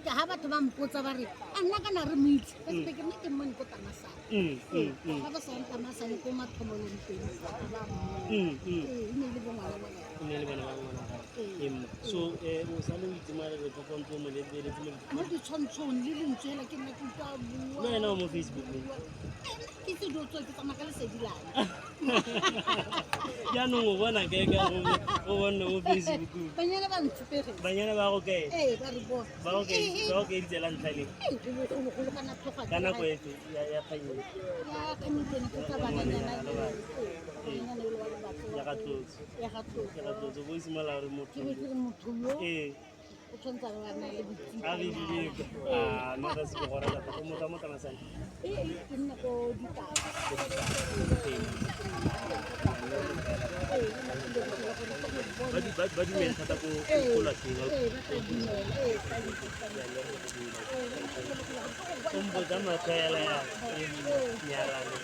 ha batho ba mpotsa ba re a nna kana re moitse ka se ke nna ke mmone ko tamasane ga ba sa tamasane ko mathomolong teng ba ne le bongwana so o sa le o itemala re tlontse mo le mo ditshwantshong le lentswe hela ke nna ke utlwa bua le wena mo Facebook ke se di tswa ke tsamaya ka lesedi lane jaanong o bona kae ka go bona mo Facebook banyana ba ntshupere banyana ba go kae ba re bo ba go kae ditsela ntlha le go kana tloga ka nako efe ya kganyeng ya kanyetsene ke tsa bananyana ya ga tlotse bo simolola re motho ke be ke re motho yo o tshwanetse a ba na le a re dileko nna ka se go gora ka go motho mo tamasane ke nna ko ditaba ba dumela thata ko lapeng sombo tsa matlhaela ya nyalane